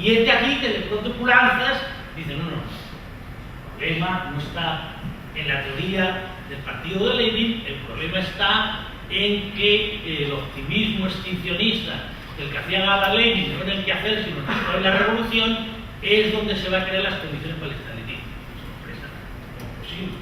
Y es de aquí que de pronto Pulanzas dice, no, el problema no está en la teoría del partido de Lenin, el problema está en que el optimismo extincionista, el que hacía gala Lenin, no en el que hacer, sino en la revolución, es donde se van a crear las condiciones para el estalinismo. Sorpresa, como posible.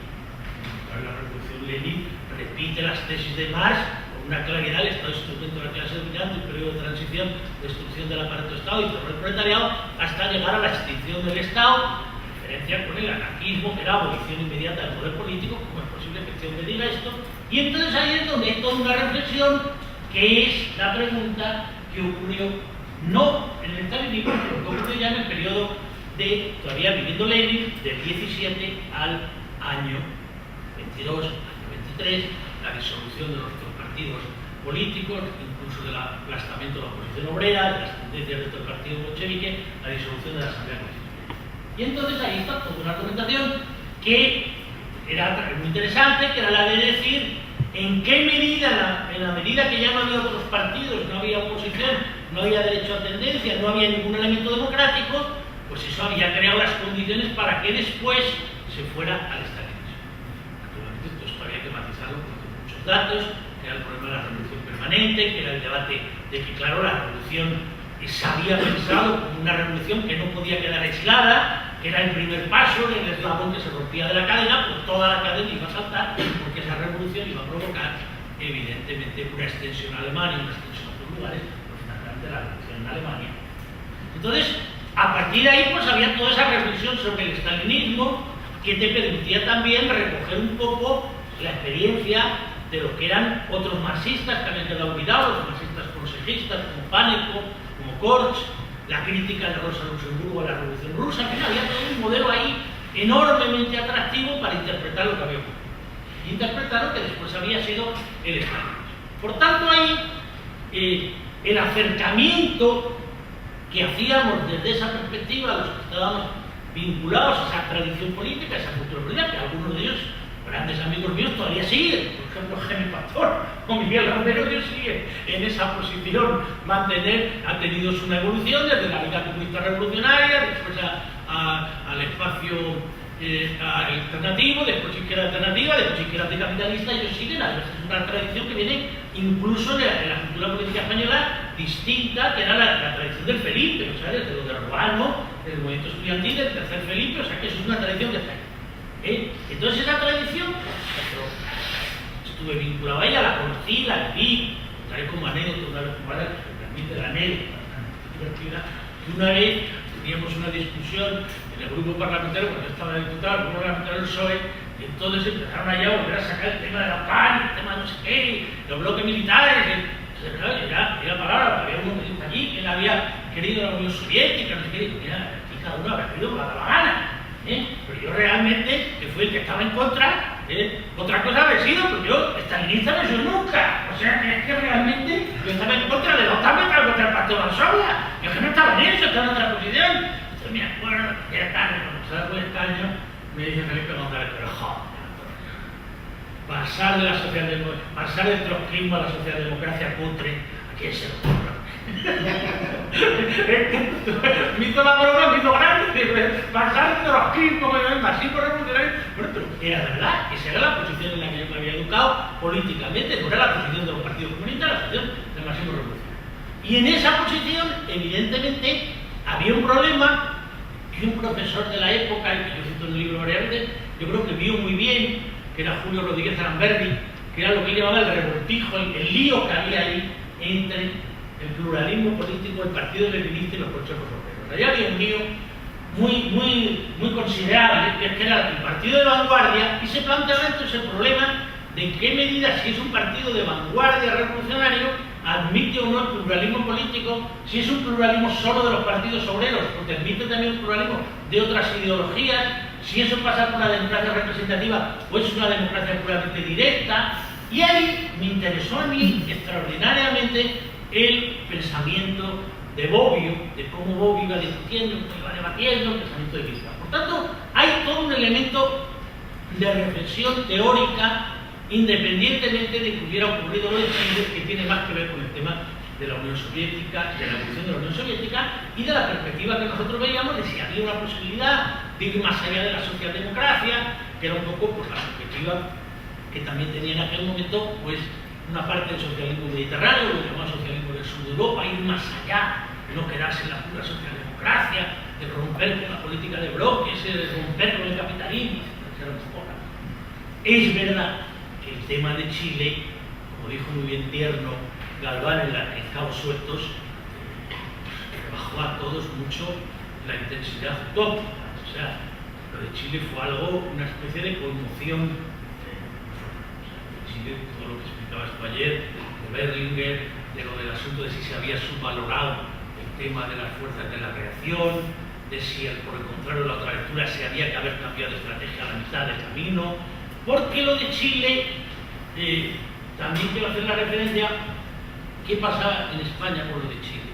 En la revolución Lenin repite las tesis de Marx con una claridad: el Estado es instrumento de la clase dominante, el periodo de transición, destrucción del aparato de Estado y terror del proletariado, hasta llegar a la extinción del Estado, referencia con el anarquismo, que era abolición inmediata del poder político. ¿Cómo es posible que este hombre diga esto? Y entonces ahí es donde hay toda una reflexión, que es la pregunta que ocurrió no en el estalinismo, pero que ocurrió ya en el periodo de, todavía viviendo Lenin, del 17 al año 22, año 23, la disolución de los otros partidos políticos, incluso del aplastamento de la oposición obrera, de las tendencias de otro partido bolchevique, la disolución de la Asamblea Constituyente. Y entonces ahí está toda una argumentación que era muy interesante, que era la de decir en qué medida, en la medida que ya no había otros partidos, no había oposición, no había derecho a tendencia, no había ningún elemento democrático, pues eso había creado las condiciones para que después se fuera al estalinismo. Naturalmente esto había que matizarlo con muchos datos, que era el problema de la revolución permanente, que era el debate de que, claro, la revolución se había pensado como una revolución que no podía quedar aislada, que era el primer paso, el eslabón que se rompía de la cadena, pues toda la cadena iba a saltar, porque esa revolución iba a provocar, evidentemente, una extensión a Alemania, una extensión a otros lugares, pues finalmente la revolución en Alemania. Entonces, a partir de ahí, pues había toda esa reflexión sobre el estalinismo, que te permitía también recoger un poco la experiencia de lo que eran otros marxistas que habían quedado olvidados, los marxistas consejistas, como Pánico, como Korch, la crítica de Rosa Luxemburgo a la Revolución Rusa, que había todo un modelo ahí enormemente atractivo para interpretar lo que había ocurrido. Y interpretar lo que después había sido el estalinismo. Por tanto, ahí el acercamiento que hacíamos desde esa perspectiva, los que estábamos vinculados a esa tradición política, a esa cultura política, que algunos de ellos, grandes amigos míos, todavía siguen. Por ejemplo, Jaime Pastor o Miguel Romero, ellos siguen en esa posición. Ha tenido una evolución desde la Liga Comunista Revolucionaria, después al espacio alternativo, después izquierda alternativa, después izquierda anticapitalista. Ellos siguen. Es una tradición que viene incluso en la cultura política española distinta, que era la tradición del Felipe, o sea, desde lo de Ruano, del movimiento estudiantil, del tercer Felipe, o sea, que eso es una tradición que está ahí. Entonces esa tradición, estuve vinculado a ella, la conocí, la viví, tal como anécdota, una vez como ahora, que me permite la anécdota divertida, que una vez teníamos una discusión en el grupo parlamentario, cuando yo estaba diputado, el grupo parlamentario del PSOE, y entonces empezaron allá a volver a sacar el tema de la OTAN, el tema de no sé qué, los bloques militares, era palabra, había uno que dijo allí que él había querido la Unión Soviética, no sé qué, y cada uno había querido la gana. Pero yo realmente, que fui el que estaba en contra, otra cosa había sido, porque yo estalinista no soy nunca. O sea, que es que realmente yo estaba en contra de la OTAN, estaba contra el Pacto de Varsovia. Yo que no estaba en eso, estaba en otra posición. Entonces me acuerdo que era tarde, cuando salgo de este año, me dice Felipe González, pero joder, pasar del trotskismo a la socialdemocracia cutre, ¿a quién se lo ocurre? Me hizo la broma, me hizo grande, pasar de trotskismo, marxismo revolucionario. Bueno, pero era verdad, esa era la posición en la que yo me había educado políticamente, no era la posición de los partidos comunistas, la posición del marxismo revolucionario. Y en esa posición, evidentemente, había un problema que un profesor de la época, el que yo cito en el libro varias veces, yo creo que vio muy bien, que era Julio Rodríguez Aramberri, que era lo que él llamaba el revoltijo, el lío que había ahí entre el pluralismo político, el partido leninista y los consejos obreros. Allá había un lío muy considerable, que era el partido de vanguardia, y se planteaba entonces el problema de en qué medida, si es un partido de vanguardia revolucionario, admite o no el pluralismo político, si es un pluralismo solo de los partidos obreros, porque admite también un pluralismo de otras ideologías, si eso pasa por una democracia representativa o es una democracia puramente directa. Y ahí me interesó a mí extraordinariamente el pensamiento de Bobbio, de cómo Bobbio iba discutiendo, cómo iba debatiendo el pensamiento de Wittgenstein. Por tanto, hay todo un elemento de reflexión teórica, independientemente de que hubiera ocurrido lo de Chile, que tiene más que ver con el tema de la Unión Soviética, de la evolución de la Unión Soviética y de la perspectiva perspectiva que nosotros veíamos de si había una posibilidad de ir más allá de la socialdemocracia, que era un poco pues, la perspectiva que también tenía en aquel momento pues, una parte del socialismo mediterráneo, lo que llamamos socialismo del sur de Europa, ir más allá, no quedarse en la pura socialdemocracia, de romper con la política de bloques, de romper con el capitalismo, etc. Es verdad que el tema de Chile, como dijo muy bien Tierno Galván en Cabos Sueltos, rebajó a todos mucho la intensidad utópica. O sea, lo de Chile fue algo, una especie de conmoción. Chile, todo lo que explicabas tú ayer, de Berlinguer, de lo del asunto de si se había subvalorado el tema de las fuerzas de la reacción, de si por el contrario la otra lectura se había que haber cambiado de estrategia a la mitad del camino, porque lo de Chile, también quiero hacer la referencia, ¿qué pasaba en España con lo de Chile?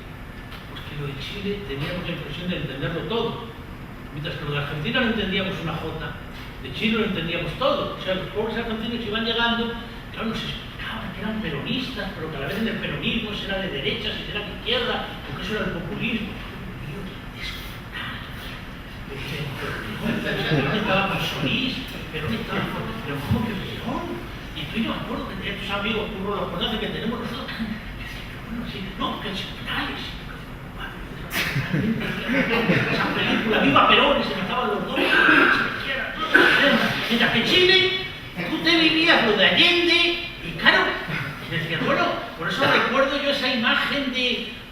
Pues que lo de Chile teníamos la impresión de entenderlo todo, mientras que lo de Argentina no entendíamos una jota, de Chile lo entendíamos todo. O sea, los pobres argentinos iban llegando, claro, nos explicaban que eran peronistas, pero que a la vez en el peronismo era de derecha, si era de izquierda, porque eso era el populismo. Perón estaba con Solís, Perón estaba con... Pero ¿cómo que Perón? Y tú, yo me acuerdo que tus amigos, tú los conoces, que tenemos nosotros, que decían, pero bueno, sí, no, que el Penales. Esa película, viva Perón, y se mataban los dos, mientras que en Chile, tú te vivías lo de Allende, y claro, decías, bueno, por eso recuerdo yo esa imagen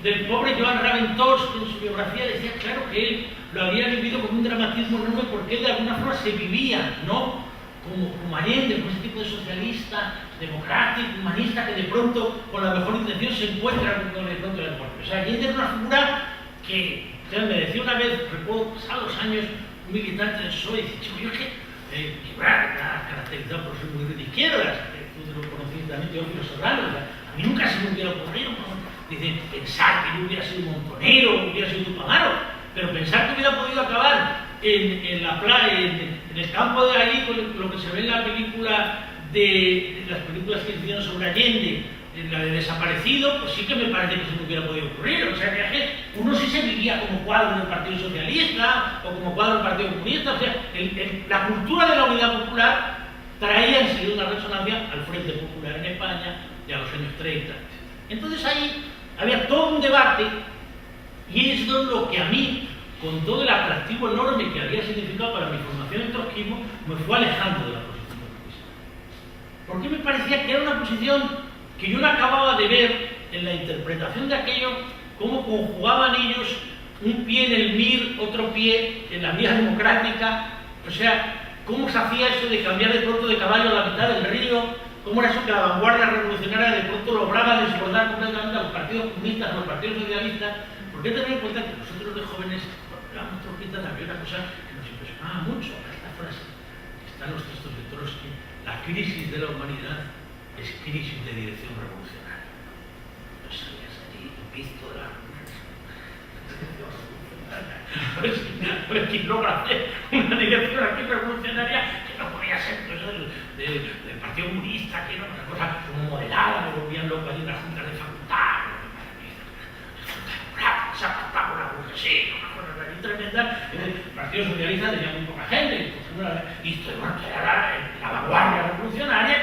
del pobre Joan Raventós, que en su biografía decía, claro, que él lo había vivido con un dramatismo enorme porque él de alguna forma se vivía, ¿no? Como Allende, como ese tipo de socialista, democrático, humanista, que de pronto, con la mejor intención, se encuentra con de pronto la muerte. O sea, Allende era una figura que, o sea, me decía una vez, recuerdo, pasados años, un militante del PSOE, y dice, chico, yo es que está caracterizado por ser muy de izquierdas, tú te lo conociste también, Teófilo Serrano, a mí nunca se me hubiera ocurrido, dice, pensar que yo hubiera sido Montonero, que hubiera sido Tupamaro, pero pensar que hubiera podido acabar en la playa, en el campo de allí, con lo que se ve en la película de las películas que hicieron sobre Allende, en la de Desaparecido, pues sí que me parece que se me hubiera podido ocurrir. O sea, que uno sí se vivía como cuadro del Partido Socialista o como cuadro del Partido Comunista. O sea, la cultura de la unidad popular traía enseguida una resonancia al Frente Popular en España de a los años 30. Entonces ahí había todo un debate y es lo que a mí, con todo el atractivo enorme que había significado para mi formación en trotskismo, me fue alejando de la posición trotskista. Porque me parecía que era una posición que yo no acababa de ver en la interpretación de aquello, cómo conjugaban ellos un pie en el MIR, otro pie en la vía democrática, o sea, cómo se hacía eso de cambiar de pronto de caballo a la mitad del río, cómo era eso que la vanguardia revolucionaria de pronto lograba desbordar completamente a los partidos comunistas, a los partidos socialistas. Porque tener en cuenta que nosotros de jóvenes, cuando éramos trotskistas, había una cosa que nos impresionaba mucho, esta frase, que está en los textos de Trotsky: la crisis de la humanidad es crisis de dirección revolucionaria. No salías allí visto de la pues quien logra hacer una dirección aquí revolucionaria que no podía ser pues, del Partido Comunista, que era una cosa como modelada, me volvían loco allí en las juntas de facultad, se apartaba una burguesía, una cosa allí tremenda. El Partido Socialista tenía muy poca gente, y esto era la vanguardia revolucionaria,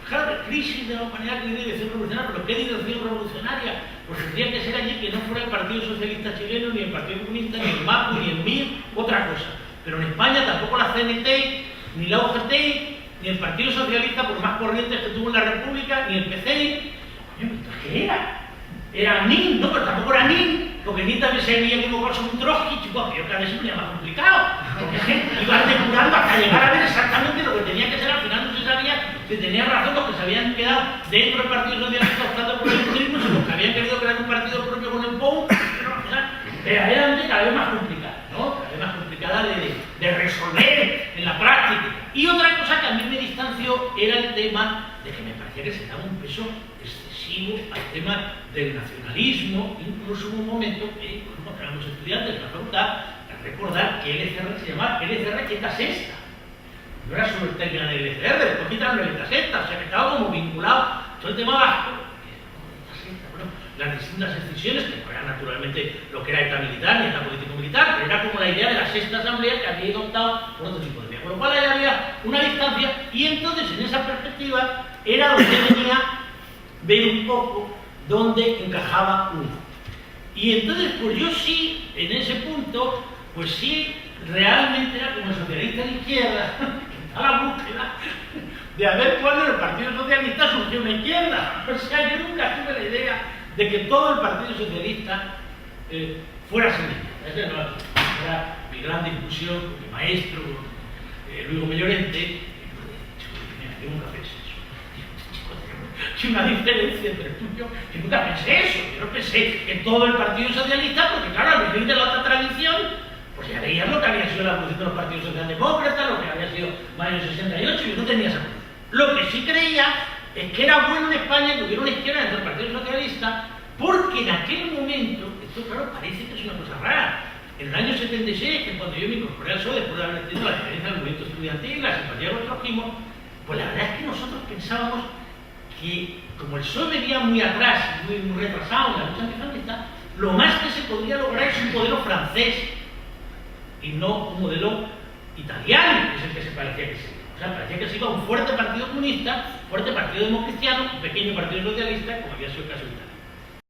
claro, crisis de la humanidad, que dirección revolucionaria, pero ¿qué dirección revolucionaria? Pues tendría que ser allí que no fuera el Partido Socialista Chileno, ni el Partido Comunista, ni el MAPU, ni el MIR, otra cosa. Pero en España tampoco la CNT, ni la UGT, ni el Partido Socialista, por más corrientes que tuvo en la República, ni el PCI. Coño, ¿qué era? Era NIN, no, pero tampoco era NIN, porque NIN también se había equivocado sobre un Trotsky, chico, que cada vez se ponía más complicado, porque iban depurando hasta llegar a ver exactamente lo que tenía que ser. Al final no se sabía si tenían razón los que se habían quedado dentro del Partido Socialista optando por el comunismo, y los que habían querido crear un partido propio con el POU, era cada vez más complicada, ¿no? Cada vez más complicada de resolver en la práctica. Y otra cosa que a mí me distanció era el tema de que me parecía que se daba un peso excesivo al tema del nacionalismo. Incluso hubo un momento que, cuando éramos estudiantes de la facultad, recordar que el LCR se llamaba LCR Quieta Sexta. No era solo el término del LCR, después quitaron el Quieta Sexta, o sea que estaba como vinculado todo el tema vasco. Bueno, las distintas excisiones, que no eran naturalmente lo que era ETA militar, ni ETA político militar, sexta asamblea que había optado por otro tipo de vía. Por lo cual ahí había una distancia y entonces en esa perspectiva era donde venía ver un poco dónde encajaba uno. Y entonces, pues yo sí, en ese punto, pues sí, realmente era como socialista de izquierda, a la búsqueda de a ver cuándo en el Partido Socialista surgió una izquierda. O sea, yo nunca tuve la idea de que todo el Partido Socialista fuera así. Esa no era mi gran discusión con mi maestro, Luis Mellorente. Yo nunca pensé eso. Hay una diferencia entre el tuyo. Yo nunca pensé eso. Yo no pensé que todo el Partido Socialista, porque claro, al venir de la otra tradición, pues ya veías lo que había sido la evolución de los partidos socialdemócratas, lo que había sido mayo del 68, y yo no tenía esa posición. Lo que sí creía es que era bueno en España que hubiera una izquierda dentro del Partido Socialista, porque en aquel momento, esto claro, parece que es una cosa rara. En el año 76, que cuando yo me incorporé al PSOE, después de haber tenido la experiencia del movimiento estudiantil, la simpatía con el trotskismo, pues la verdad es que nosotros pensábamos que, como el PSOE venía muy atrás, muy retrasado en la lucha antifranquista, lo más que se podría lograr es un modelo francés y no un modelo italiano, que es el que se parecía que se iba. O sea, parecía que se iba un fuerte partido comunista, fuerte partido democristiano, un pequeño partido socialista, como había sido el caso italiano.